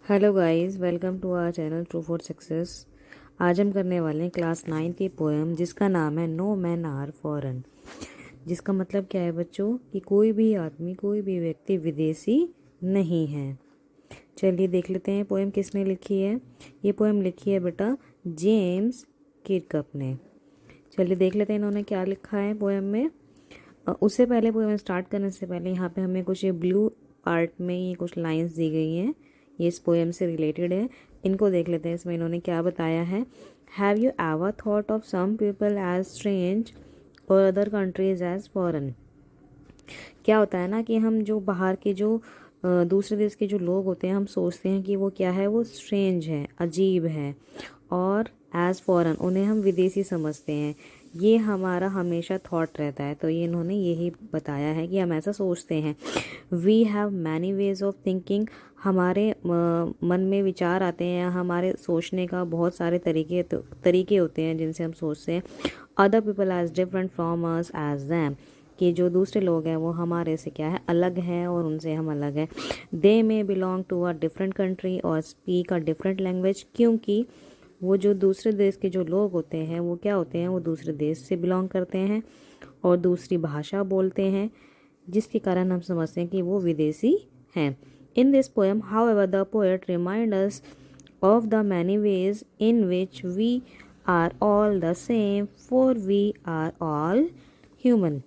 Hello guys, welcome to our channel true for success. आज हम करने वाले हैं क्लास 9 की पोएम जिसका नाम है नो मैन आर फॉरेन। जिसका मतलब क्या है बच्चों कि कोई भी आदमी, कोई भी व्यक्ति विदेशी नहीं है। चलिए देख लेते हैं पोएम किसने लिखी है। ये पोएम लिखी है बेटा जेम्स किरकप ने। चलिए देख लेते हैं इन्होंने क्या लिखा है पोएम में। उससे पहले पोएम स्टार्ट करने से पहले यहाँ पे हमें कुछ ये ब्लू आर्ट में ये कुछ लाइंस दी गई हैं, ये इस पोएम से रिलेटेड है। इनको देख लेते हैं इसमें इन्होंने क्या बताया है। Have you ever thought of some people as strange और अदर कंट्रीज एज फॉरेन। क्या होता है ना कि हम जो बाहर के जो दूसरे देश के जो लोग होते हैं, हम सोचते हैं कि वो क्या है, वो स्ट्रेंज है, अजीब है, और एज फॉरेन उन्हें हम विदेशी समझते हैं। ये हमारा हमेशा थॉट रहता है। तो ये इन्होंने यही बताया है कि हम ऐसा सोचते हैं। We have many ways of thinking, हमारे मन में विचार आते हैं, हमारे सोचने का बहुत सारे तरीके होते हैं जिनसे हम सोचते हैं। Other people as different from us as them, कि जो दूसरे लोग हैं वो हमारे से क्या है, अलग हैं और उनसे हम अलग हैं। They may belong to a different country और स्पीक अ डिफरेंट लैंग्वेज, क्योंकि वो जो दूसरे देश के जो लोग होते हैं वो क्या होते हैं, वो दूसरे देश से बिलोंग करते हैं और दूसरी भाषा बोलते हैं, जिसके कारण हम समझते हैं कि वो विदेशी हैं। In this poem however the poet remind us of the many ways in which we are all the same, for we are all human.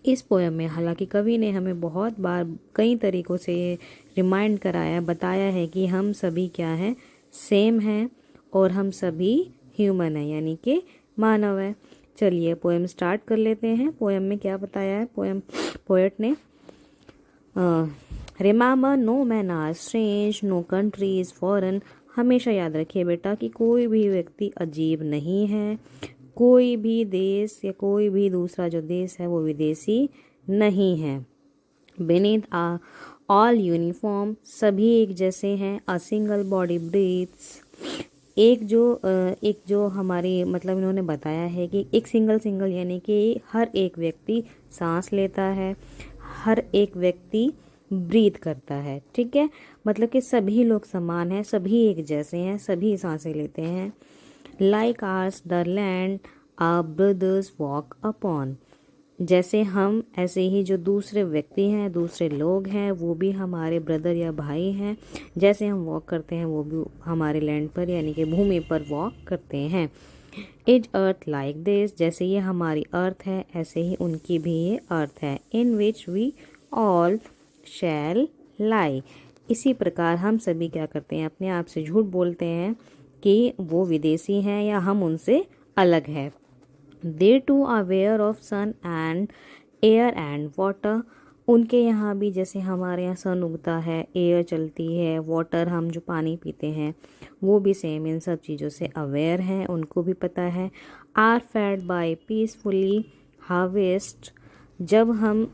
इस पोएम में हालांकि कवि ने हमें बहुत बार कई तरीक़ों से ये रिमाइंड कराया, बताया है कि हम सभी क्या हैं, सेम हैं और हम सभी ह्यूमन हैं, यानी कि मानव है। चलिए पोएम स्टार्ट कर लेते हैं। पोएम में क्या बताया है पोएट ने। Remember no man are strange, no country is foreign. हमेशा याद रखिए बेटा कि कोई भी व्यक्ति अजीब नहीं है, कोई भी देश या कोई भी दूसरा जो देश है वो विदेशी नहीं है। बीनीथ आ ऑल यूनिफॉर्म, सभी एक जैसे हैं। अ सिंगल बॉडी ब्रीथ्स, एक जो हमारी मतलब इन्होंने बताया है कि एक सिंगल यानी कि हर एक व्यक्ति सांस लेता है, हर एक व्यक्ति ब्रीथ करता है। ठीक है, मतलब कि सभी लोग समान हैं, सभी एक जैसे हैं, सभी सांसें लेते हैं। Like ours the land our brothers walk upon, जैसे हम ऐसे ही जो दूसरे व्यक्ति हैं, दूसरे लोग हैं, वो भी हमारे ब्रदर या भाई हैं। जैसे हम वॉक करते हैं वो भी हमारे लैंड पर यानी कि भूमि पर वॉक करते हैं। इज अर्थ लाइक दिस, जैसे ये हमारी अर्थ है ऐसे ही उनकी भी ये अर्थ है। इन विच वी ऑल शैल लाई, इसी प्रकार हम सभी क्या करते हैं, अपने आप से झूठ बोलते हैं कि वो विदेशी हैं या हम उनसे अलग है। They too aware of sun and air and water, उनके यहाँ भी जैसे हमारे यहाँ सन उगता है, एयर चलती है, वाटर हम जो पानी पीते हैं वो भी सेम इन सब चीज़ों से अवेयर हैं, उनको भी पता है। Are fed by peacefully harvest, जब हम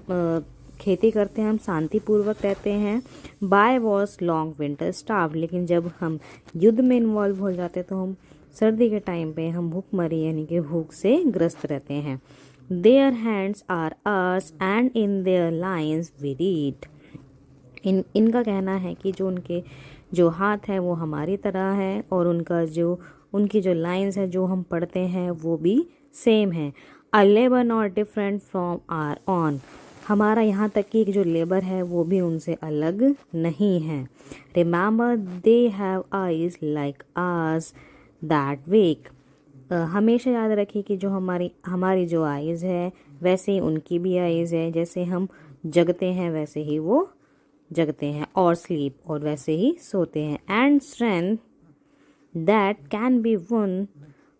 खेती करते हैं हम शांतिपूर्वक रहते हैं। By war's long winter starve, लेकिन जब हम युद्ध में इन्वॉल्व हो जाते हैं तो हम सर्दी के टाइम पे हम भूखमरी यानी कि भूख से ग्रस्त रहते हैं। Their hands are ours and in their lines we read, इनका कहना है कि जो उनके जो हाथ है वो हमारी तरह है और उनकी जो लाइन्स है जो हम पढ़ते हैं वो भी सेम है। A labour not different from our own, हमारा यहाँ तक कि जो लेबर है वो भी उनसे अलग नहीं है। Remember they have eyes like ours that wake, हमेशा याद रखिए कि जो हमारी जो आइज़ है वैसे ही उनकी भी आइज़ है, जैसे हम जगते हैं वैसे ही वो जगते हैं, और स्लीप और वैसे ही सोते हैं। And strength that can be one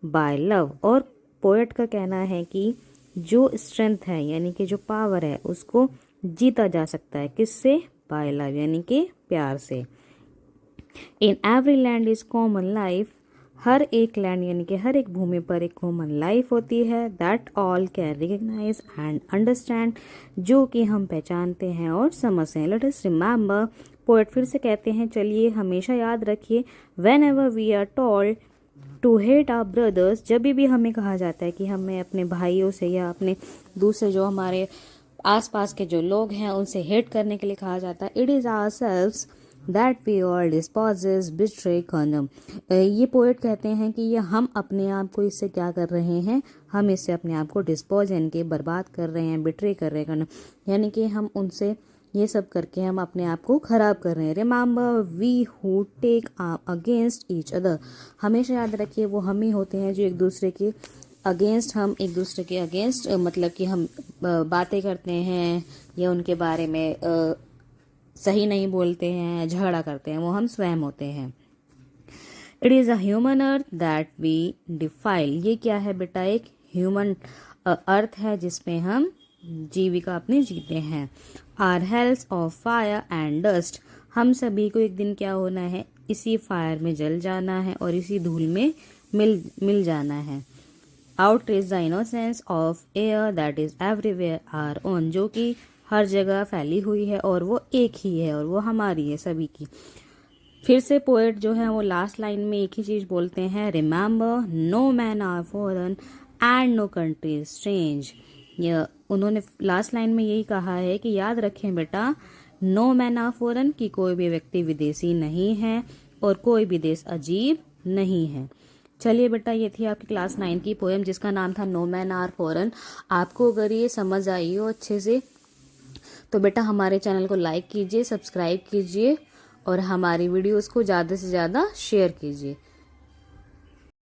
by love, और पोएट का कहना है कि जो स्ट्रेंथ है यानी कि जो पावर है उसको जीता जा सकता है, किससे, बाय लव यानी कि प्यार से। In every land is common life, हर एक लैंड यानी कि हर एक भूमि पर एक कॉमन लाइफ होती है। That all can recognise and understand, जो कि हम पहचानते हैं और समझते हैं। लेट अस रिमेंबर, पोएट फिर से कहते हैं चलिए हमेशा याद रखिए। Whenever we are told to hate our brothers, जब भी हमें कहा जाता है कि हमें अपने भाइयों से या अपने दूसरे जो हमारे आसपास के जो लोग हैं उनसे हेट करने के लिए कहा जाता है। It is ourselves that we all dispossess betray condemn. ये पोएट कहते हैं कि ये हम अपने आप को इससे क्या कर रहे हैं, हम इससे अपने आप को डिस्पोज यानी कि बर्बाद कर रहे हैं, बिट्रे कर रहे हैं, यानी कि हम उनसे ये सब करके हम अपने आप को खराब कर रहे हैं। Remember we who take against each other. हमेशा याद रखिए वो हम ही होते हैं जो एक दूसरे के अगेंस्ट, हम एक दूसरे के अगेंस्ट मतलब कि हम बातें करते हैं या उनके बारे में सही नहीं बोलते हैं, झगड़ा करते हैं, वो हम स्वयं होते हैं। It is a human earth that we defile. ये क्या है बेटा, एक ह्यूमन अर्थ है जिसमें हम जीविका अपनी जीते हैं। Are hells of fire and dust. हम सभी को एक दिन क्या होना है, इसी फायर में जल जाना है और इसी धूल में मिल जाना है। Out is the innocence of air that is everywhere our own. जो कि हर जगह फैली हुई है और वो एक ही है और वो हमारी है सभी की। फिर से पोएट जो है वो लास्ट लाइन में एक ही चीज बोलते हैं, remember no man are foreign and no country is strange. उन्होंने लास्ट लाइन में यही कहा है कि याद रखें बेटा, नो मैन आर फॉरेन, कि कोई भी व्यक्ति विदेशी नहीं है और कोई भी देश अजीब नहीं है। चलिए बेटा, ये थी आपकी क्लास 9 की पोएम जिसका नाम था नो मैन आर फॉरेन। आपको अगर ये समझ आई हो अच्छे से तो बेटा हमारे चैनल को लाइक कीजिए, सब्सक्राइब कीजिए और हमारी वीडियोस को ज़्यादा से ज़्यादा शेयर कीजिए।